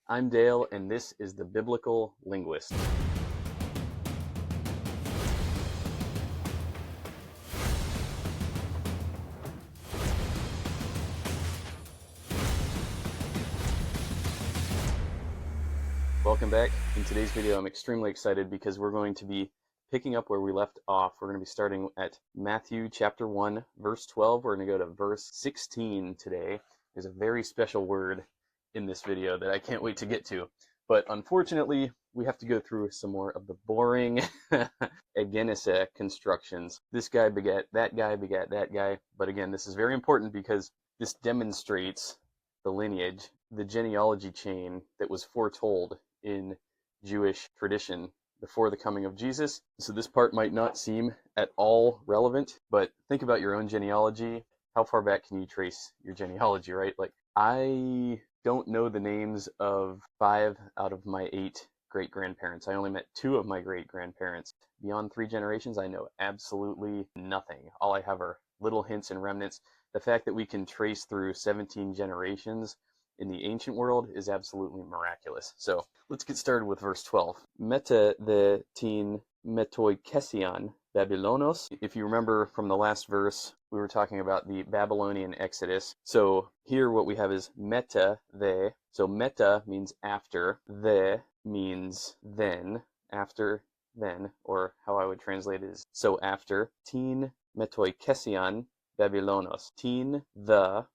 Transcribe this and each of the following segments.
I'm Dale, and this is the Biblical Linguist. Welcome back. In today's video, I'm extremely excited because we're going to be picking up where we left off. We're going to be starting at Matthew chapter 1, verse 12. We're going to go to verse 16 today. There's a very special word in this video that I can't wait to get to. But unfortunately, we have to go through some more of the boring egenese constructions. This guy begat that guy, begat that guy. But again, this is very important because this demonstrates the lineage, the genealogy chain that was foretold in Jewish tradition before the coming of Jesus. So this part might not seem at all relevant, but think about your own genealogy. How far back can you trace your genealogy, right? Like, I don't know the names of 5 out of my 8 great-grandparents. I only met 2 of my great-grandparents. Beyond 3 generations, I know absolutely nothing. All I have are little hints and remnants. The fact that we can trace through 17 generations in the ancient world is absolutely miraculous. So let's get started with verse 12. Meta the tin metoikesian Babylonos. If you remember from the last verse, we were talking about the Babylonian Exodus. So here what we have is meta the. So meta means after, the means then, after, then, or how I would translate it is so after. Tin metoikesian Babylonos. Tin the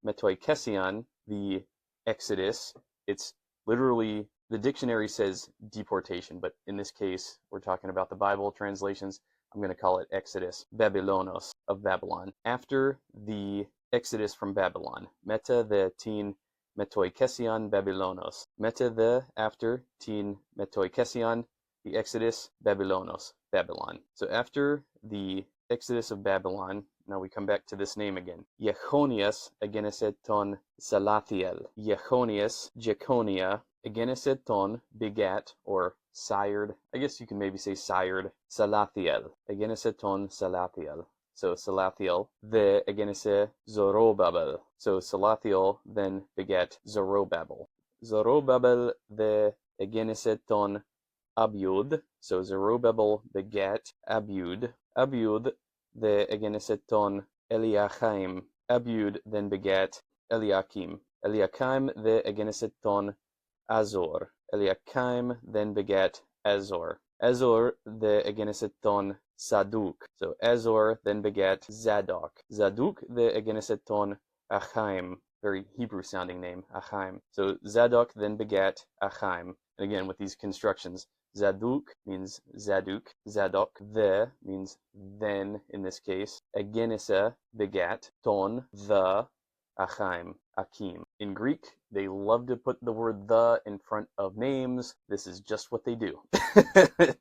metoikesian, the Exodus. It's literally, the dictionary says deportation, but in this case, we're talking about the Bible translations. I'm going to call it Exodus, Babylonos, of Babylon. After the Exodus from Babylon. Meta the tin metoikesian Babylonos. Meta the after tin metoikesian, the Exodus, Babylonos, Babylon. So after the Exodus of Babylon, now we come back to this name again. Jechonias egeneseton Salathiel. Jechonias, Jeconia, egeneseton, begat, or sired. I guess you can maybe say sired. Salathiel. Egeneseton Salathiel. So Salathiel, the egenese Zorobabel. So Salathiel then begat Zorobabel. Zorobabel the egeneseton Abiud. So Zerubbabel begat Abiud. Abiud the egeneseton Eliachaim. Abiud then begat Eliakim. Eliakim the egeneseton Azor. Eliakim then begat Azor. Azor the egeneseton Saduk. So Azor then begat Zadok. Zadok the egeneseton Achaim. Very Hebrew sounding name, Achaim. So Zadok then begat Achaim. And again, with these constructions, Zadok means Zadok. Zadok, the means then in this case. Egenese begat, ton, the, Achaim, Akim. In Greek, they love to put the word the in front of names. This is just what they do.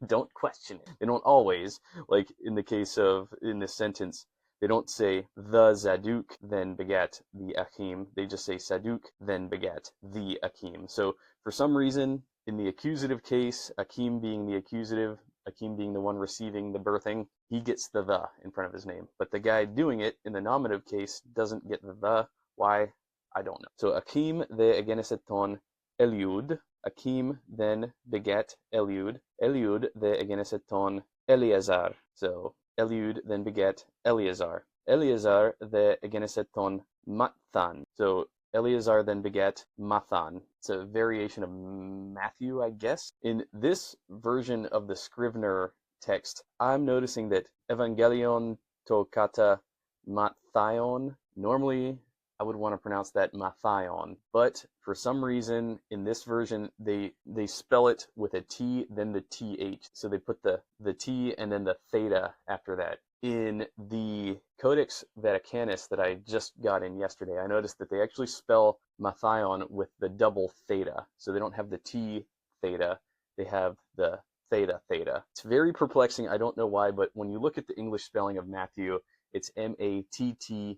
Don't question it. They don't always, like in the case of, in this sentence, they don't say the Zadok then begat the Achim. They just say Saduk then begat the Achim. So for some reason, in the accusative case, Akim being the accusative, Akim being the one receiving the birthing, he gets the in front of his name. But the guy doing it in the nominative case doesn't get the. Why? I don't know. So Akim the egeneseton Eliud. Akim then begat Eliud. Eliud the egeneseton Eleazar. So Eliud then begat Eleazar. Eleazar the egeneseton Mathan. So Eleazar then begat Mathan. It's a variation of Matthew, I guess. In this version of the Scrivener text, I'm noticing that Evangelion to kata Mathion. Normally, I would want to pronounce that Mathion, but for some reason in this version they spell it with a T then the TH. So they put the T and then the theta after that. In the Codex Vaticanus that I just got in yesterday, I noticed that they actually spell Mathion with the double theta. So they don't have the T theta, they have the theta theta. It's very perplexing. I don't know why, but when you look at the English spelling of Matthew, it's Matthew.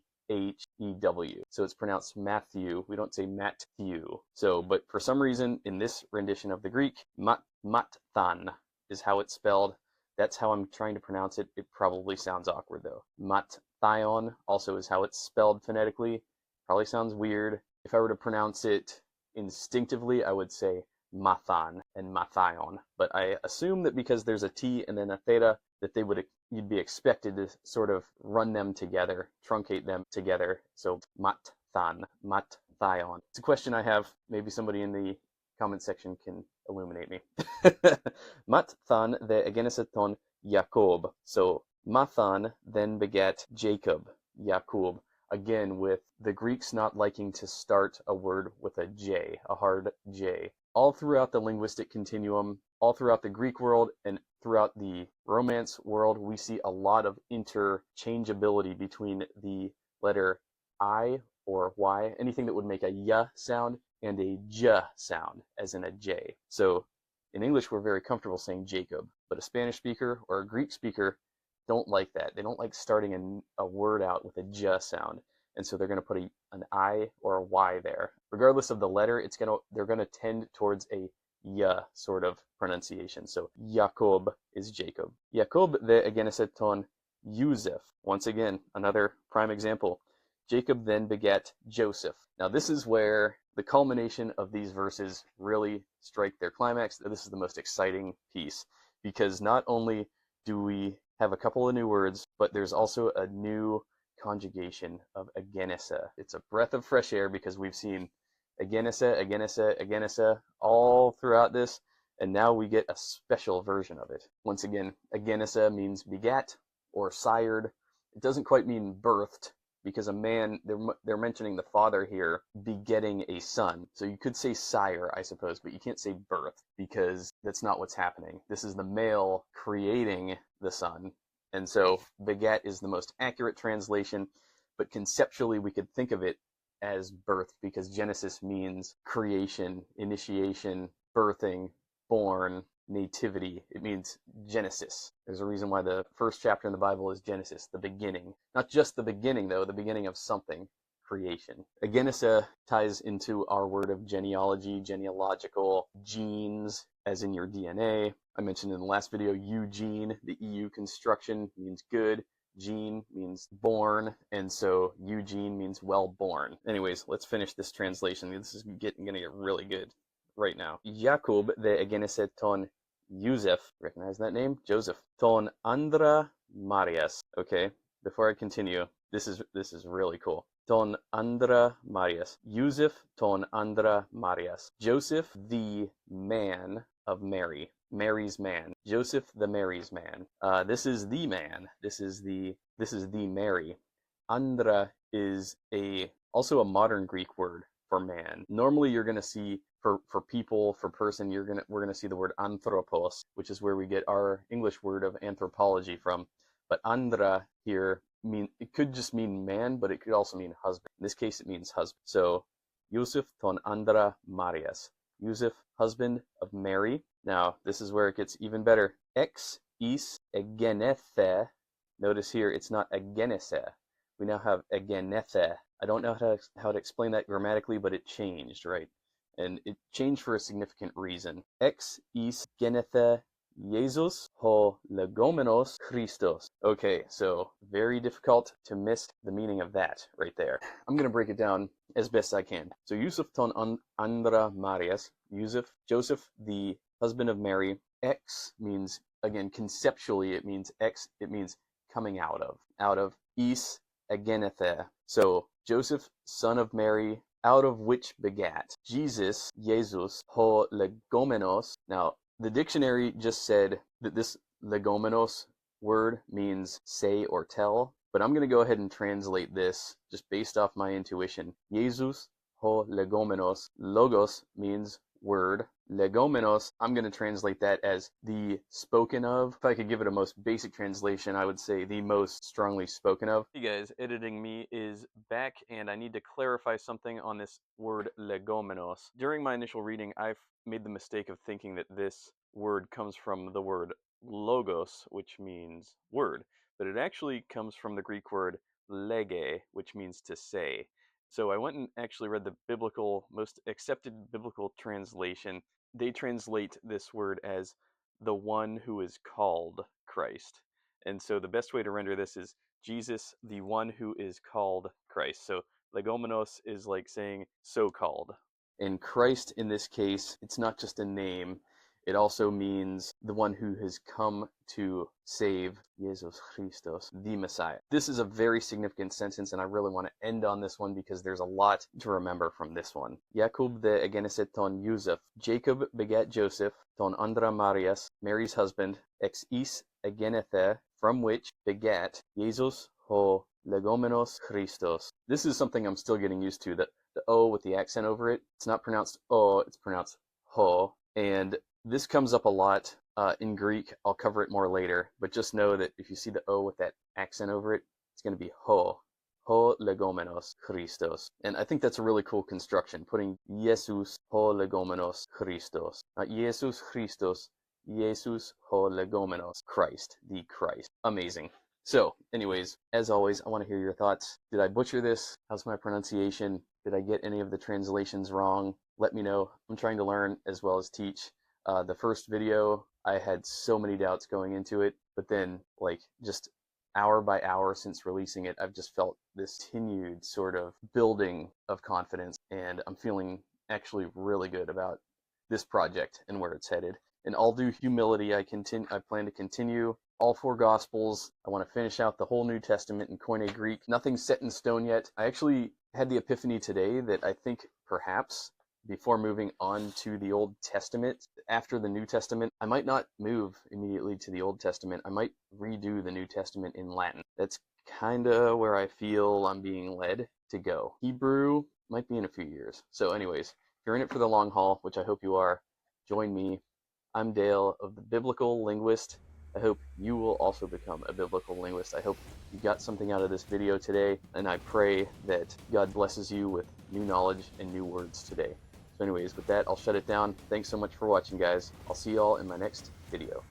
So it's pronounced Matthew. We don't say Matthew. So, but for some reason in this rendition of the Greek, Mathan is how it's spelled. That's how I'm trying to pronounce it. It probably sounds awkward though. Mathion also is how it's spelled phonetically. Probably sounds weird. If I were to pronounce it instinctively I would say mathan and mathion, but I assume that because there's a T and then a theta, that you'd be expected to sort of run them together, truncate them together. So mathan, mathion. It's a question I have. Maybe somebody in the comment section can illuminate me. Mathan the egeneseton Jacob. So Mathan then begat Jacob, Jacob, again with the Greeks not liking to start a word with a J, a hard J. All throughout the linguistic continuum, all throughout the Greek world, and throughout the Romance world, we see a lot of interchangeability between the letter I or Y, anything that would make a Y sound, and a J sound, as in a J. So in English, we're very comfortable saying Jacob, but a Spanish speaker or a Greek speaker don't like that. They don't like starting a word out with a J sound, and so they're going to put an I or a Y there. Regardless of the letter, they're going to tend towards a Y sort of pronunciation. So Jacob is Jacob. Jacob the egeneseton Joseph. Once again, another prime example. Jacob then begat Joseph. Now this is where the culmination of these verses really strike their climax. This is the most exciting piece, because not only do we have a couple of new words, but there's also a new conjugation of agenesa. It's a breath of fresh air, because we've seen agenesa, agenesa, agenesa all throughout this, and now we get a special version of it. Once again, agenesa means begat or sired. It doesn't quite mean birthed, because a man, they're mentioning the father here begetting a son. So you could say sire, I suppose, but you can't say birth, because that's not what's happening. This is the male creating the son. And so beget is the most accurate translation, but conceptually we could think of it as birth, because Genesis means creation, initiation, birthing, born, nativity. It means Genesis. There's a reason why the first chapter in the Bible is Genesis, the beginning. Not just the beginning, though, the beginning of something, creation. Agenesa ties into our word of genealogy, genealogical, genes, as in your DNA. I mentioned in the last video, Eugene, the EU construction means good. Gene means born, and so Eugene means well born. Anyways, let's finish this translation. This is gonna get really good right now. Jacob the egeneseton Joseph, recognize that name? Joseph. Ton andra Marias. Okay, before I continue, this is really cool. Ton andra Marias. Joseph ton andra Marias. Joseph the man of Mary. Mary's man. Joseph the Mary's man. This is the man. This is the Mary. Andra is also a modern Greek word for man. Normally you're going to see for people, for person, we're going to see the word anthropos, which is where we get our English word of anthropology from. But andra here it could just mean man, but it could also mean husband. In this case it means husband. So Joseph ton andra Marias. Joseph, husband of Mary. Now, this is where it gets even better. Ex is egenethe. Notice here, it's not egenese. We now have egenethe. I don't know how to explain that grammatically, but it changed, right? And it changed for a significant reason. Ex is genethe Jesus ho legomenos Christos. Okay, so very difficult to miss the meaning of that right there. I'm going to break it down as best I can. So Yusuf ton andra Marias. Joseph, the husband of Mary. Ex means, again, conceptually, it means coming out of. Out of is agenethe. So Joseph, son of Mary, out of which begat Jesus ho legomenos. Now, the dictionary just said that this legomenos word means say or tell, but I'm going to go ahead and translate this just based off my intuition. Jesus ho legomenos. Logos means word. Legomenos, I'm going to translate that as the spoken of. If I could give it a most basic translation, I would say the most strongly spoken of. Hey guys, editing me is back, and I need to clarify something on this word legomenos. During my initial reading, I've made the mistake of thinking that this word comes from the word logos, which means word, but it actually comes from the Greek word lege, which means to say. So I went and actually read the most accepted biblical translation. They translate this word as the one who is called Christ. And so the best way to render this is Jesus, the one who is called Christ. So legomenos is like saying so called. And Christ in this case, it's not just a name. It also means the one who has come to save, Jesus Christos, the Messiah. This is a very significant sentence, and I really want to end on this one because there's a lot to remember from this one. Jacob de egeneset ton Joseph. Jacob begat Joseph, ton Andra Marias, Mary's husband, ex is egenethe, from which begat Jesus ho legomenos Christos. This is something I'm still getting used to, that the O with the accent over it. It's not pronounced O, it's pronounced ho. And this comes up a lot in Greek. I'll cover it more later, but just know that if you see the O with that accent over it, it's going to be ho. Ho legomenos Christos. And I think that's a really cool construction, putting Jesus ho legomenos Christos. Not Jesus Christos, Jesus ho legomenos, Christ, the Christ. Amazing. So, anyways, as always, I want to hear your thoughts. Did I butcher this? How's my pronunciation? Did I get any of the translations wrong? Let me know. I'm trying to learn as well as teach. The first video, I had so many doubts going into it, but then, like, just hour by hour since releasing it, I've just felt this continued sort of building of confidence, and I'm feeling actually really good about this project and where it's headed. In all due humility, I plan to continue all 4 Gospels. I want to finish out the whole New Testament in Koine Greek. Nothing's set in stone yet. I actually had the epiphany today that I think perhaps before moving on to the Old Testament, after the New Testament, I might not move immediately to the Old Testament. I might redo the New Testament in Latin. That's kind of where I feel I'm being led to go. Hebrew might be in a few years. So anyways, if you're in it for the long haul, which I hope you are, join me. I'm Dale of the Biblical Linguist. I hope you will also become a biblical linguist. I hope you got something out of this video today, and I pray that God blesses you with new knowledge and new words today. So anyways, with that, I'll shut it down. Thanks so much for watching, guys. I'll see y'all in my next video.